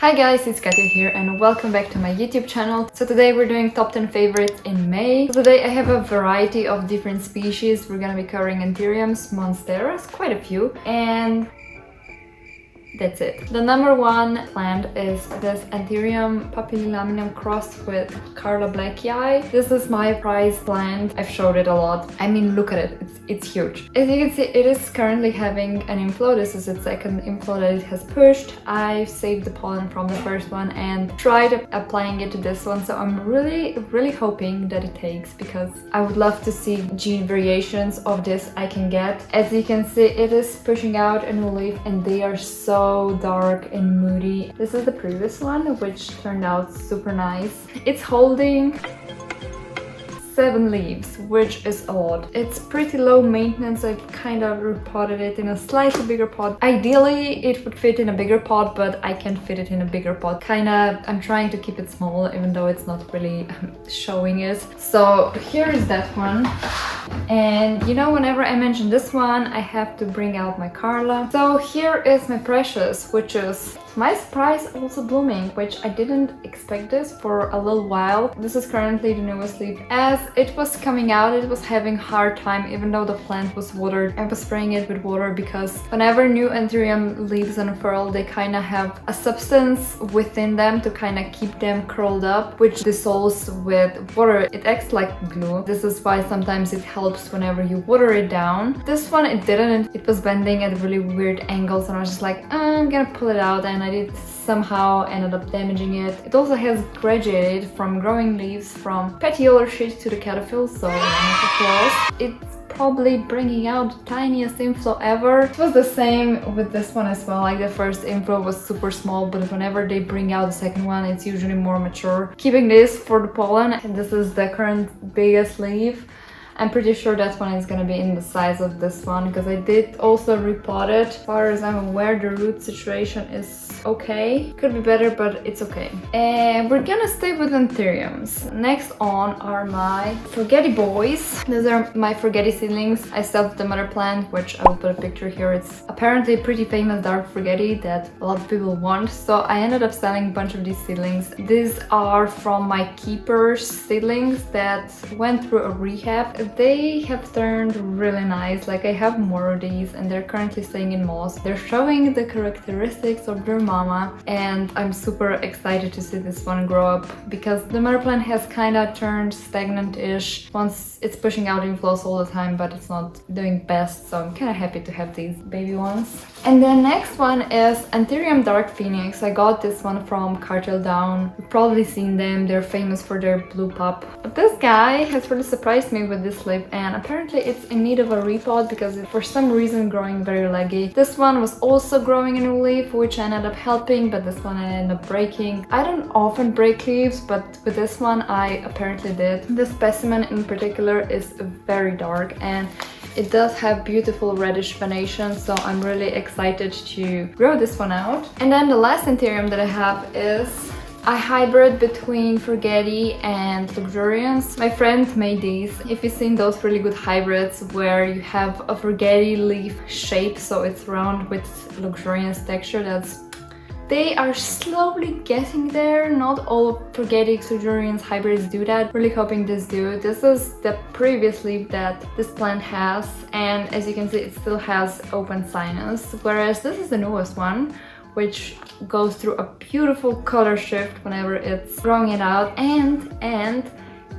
Hi guys, it's Katya here and welcome back to my YouTube channel. So today we're doing top 10 favorites in May. So today I have a variety of different species. We're gonna be covering Anthuriums Monsteras, quite a few, and that's it. The number one plant is this Anthurium papillilaminum crossed with Carla Blacki. This is my prized plant. I've showed it a lot. I mean, look at it. It's huge. As you can see, it is currently having an inflow. This is its second inflow that it has pushed. I saved the pollen from the first one and tried applying it to this one. So I'm really hoping that it takes, because I would love to see gene variations of this I can get. As you can see, it is pushing out a new leaf and they are so dark and moody. This is the previous one, which turned out super nice. It's holding 7 leaves, which is a lot. It's pretty low maintenance. I've kind of repotted it in a slightly bigger pot. Ideally, it would fit in a bigger pot, but I can't fit it in a bigger pot. I'm trying to keep it small, even though it's not really showing it. So here is that one. And you know, whenever I mention this one, I have to bring out my Carla. So here is my Precious, which is, to my surprise, also blooming, which I didn't expect this for a little while. This is currently the Neversleep. As it was coming out, it was having hard time, even though the plant was watered. I was spraying it with water because whenever new Anthurium leaves unfurl, they kind of have a substance within them to kind of keep them curled up, which dissolves with water. It acts like glue. This is why sometimes it helps whenever you water it down. This one, it didn't. It was bending at really weird angles and I was just like, I'm gonna pull it out, and I did somehow ended up damaging it. It also has graduated from growing leaves from petiolar sheet to the caterpillar, so round of applause. It's probably bringing out the tiniest inflow ever. It was the same with this one as well. Like, the first inflow was super small, but whenever they bring out the second one, it's usually more mature. Keeping this for the pollen, and this is the current biggest leaf. I'm pretty sure that one is gonna be in the size of this one, because I did also repot it. As far as I'm aware, the root situation is okay. Could be better, but it's okay. And we're gonna stay with Anthuriums. Next on are my Forgetty boys. These are my Forgetty seedlings. I still have the mother plant, which I will put a picture here. It's apparently a pretty famous dark Forgetty that a lot of people want. So I ended up selling a bunch of these seedlings. These are from my keepers seedlings that went through a rehab. They have turned really nice. Like, I have more of these and they're currently staying in moss. They're showing the characteristics of their mama, and I'm super excited to see this one grow up, because the mother plant has kind of turned stagnant-ish. Once it's pushing out inflows all the time, but it's not doing best, so I'm kind of happy to have these baby ones. And the next one is Anthurium Dark Phoenix. I got this one from Cartel Down. You've probably seen them. They're famous for their blue pup. But this guy has really surprised me with this leaf, and apparently it's in need of a repot because it's for some reason growing very leggy. This one was also growing a new leaf, which I ended up helping, but this one I ended up breaking. I don't often break leaves, but with this one I apparently did. This specimen in particular is very dark, and it does have beautiful reddish venation, so I'm really excited to grow this one out. And then the last Anthurium that I have is a hybrid between Forgetty and Luxuriance. My friend made these. If you've seen those really good hybrids where you have a Forgetty leaf shape, so it's round with Luxuriance texture, they are slowly getting there. Not all Forgetty Luxuriance hybrids do that. Really hoping this do. This is the previous leaf that this plant has, and as you can see, it still has open sinus, whereas this is the newest one, which goes through a beautiful color shift whenever it's growing it out, and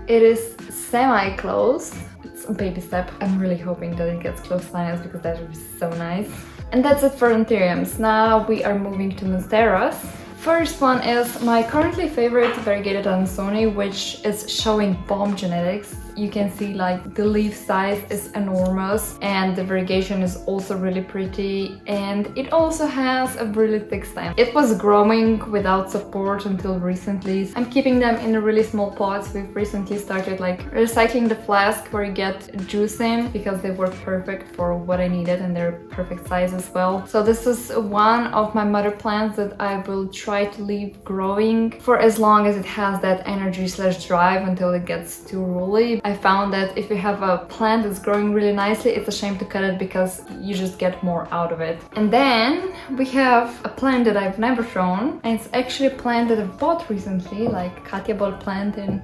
it is semi-closed. It's a baby step. I'm really hoping that it gets close sinus, because that would be so nice. And that's it for Anthuriums. Now we are moving to Monsteras. First one is my currently favorite variegated adansoniia, which is showing bomb genetics. You can see like the leaf size is enormous, and the variegation is also really pretty, and it also has a really thick stem. It was growing without support until recently. I'm keeping them in really small pots. We've recently started like recycling the flask where you get juice in, because they work perfect for what I needed and they're perfect size as well. So this is one of my mother plants that I will try to leave growing for as long as it has that energy/drive until it gets too woolly. I found that if you have a plant that's growing really nicely, it's a shame to cut it because you just get more out of it. And then we have a plant that I've never shown, and it's actually a plant that I've bought recently, like Katya bought a plant in,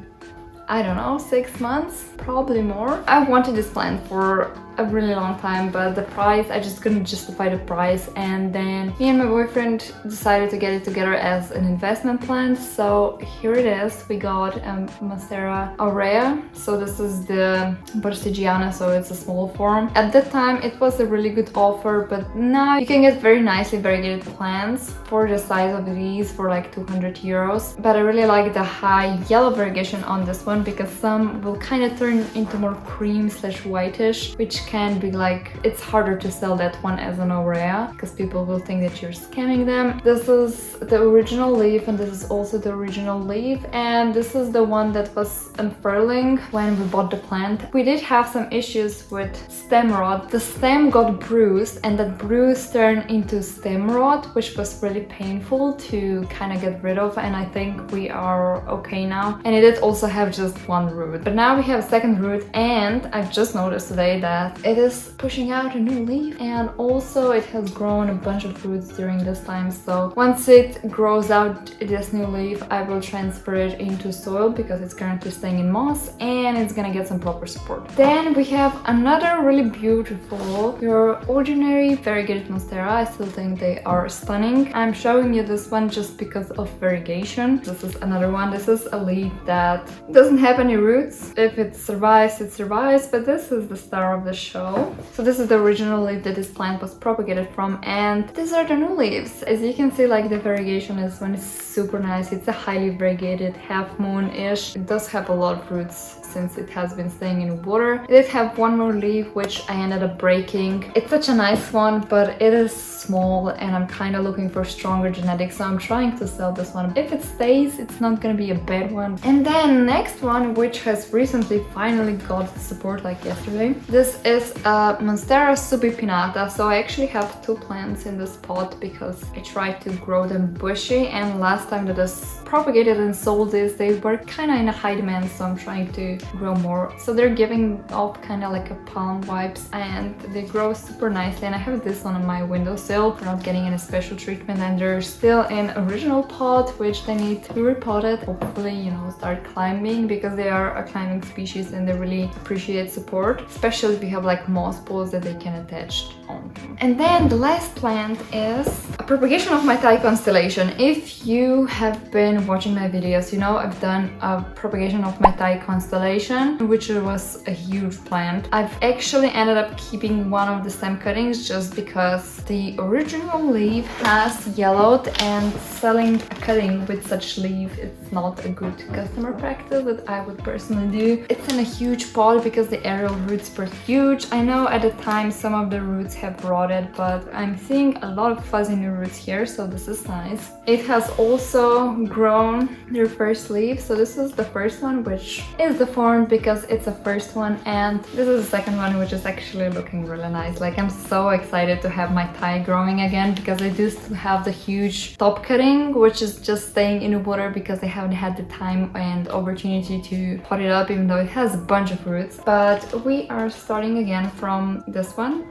I don't know, 6 months, probably more. I've wanted this plant for a really long time, but the price, I just couldn't justify the price, and then me and my boyfriend decided to get it together as an investment plant. So here it is. We got Masera Aurea. So this is the Borsigiana, so it's a small form. At that time it was a really good offer, but now you can get very nicely variegated plants for the size of these for like 200 euros. But I really like the high yellow variegation on this one because some will kind of turn into more cream slash whitish, which can be like, it's harder to sell that one as an Aurea because people will think that you're scamming them. This is the original leaf, and this is also the original leaf, and this is the one that was unfurling when we bought the plant. We did have some issues with stem rot. The stem got bruised, and that bruise turned into stem rot, which was really painful to kind of get rid of, and I think we are okay now. And it did also have just one root, but now we have a second root, and I've just noticed today that it is pushing out a new leaf, and also it has grown a bunch of roots during this time. So once it grows out this new leaf, I will transfer it into soil because it's currently staying in moss, and it's gonna get some proper support. Then we have another really beautiful, your ordinary variegated Monstera. I still think they are stunning. I'm showing you this one just because of variegation. This is another one. This is a leaf that doesn't have any roots. If it survives, it survives, but this is the star of the show. So this is the original leaf that this plant was propagated from, and these are the new leaves. As you can see, like the variegation is one is super nice. It's a highly variegated half moon-ish. It does have a lot of roots since it has been staying in water. It did have one more leaf which I ended up breaking. It's such a nice one, but it is small and I'm kind of looking for stronger genetics, so I'm trying to sell this one. If it stays, it's not gonna be a bad one. And then next one, which has recently finally got support like yesterday. This is a Monstera Soupy Pinata. So I actually have two plants in this pot because I tried to grow them bushy, and last time that I propagated and sold this, they were kind of in a high demand, so I'm trying to grow more. So they're giving off kind of like a palm vibes, and they grow super nicely. And I have this one on my windowsill. They're not getting any special treatment, and they're still in original pot, which they need to be repotted. Hopefully, you know, start climbing because they are a climbing species and they really appreciate support, especially if you have like moss balls that they can attach onto. And then the last plant is a propagation of my Thai Constellation. If you have been watching my videos, you know I've done a propagation of my Thai Constellation, which was a huge plant. I've actually ended up keeping one of the stem cuttings just because the original leaf has yellowed, and selling a cutting with such leaf, it's not a good customer practice that I would personally do. It's in a huge pot because the aerial roots were huge. I know at the time some of the roots have rotted, but I'm seeing a lot of fuzzy new roots here, so this is nice. It has also grown their first leaf, so this is the first one, which is deformed because it's a first one, and this is the second one, which is actually looking really nice. Like, I'm so excited to have my Thai growing again because I do still have the huge top cutting, which is just staying in the water because I haven't had the time and opportunity to pot it up, even though it has a bunch of roots. But we are starting again from this one.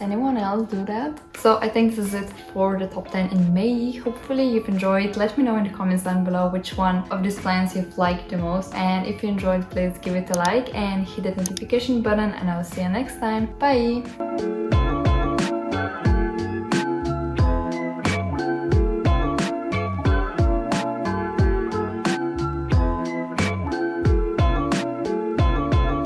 Anyone else do that? So I think this is it for the top 10 in May. Hopefully you've enjoyed. Let me know in the comments down below which one of these plants you've liked the most, and if you enjoyed, please give it a like and hit that notification button, and I'll see you next time. Bye!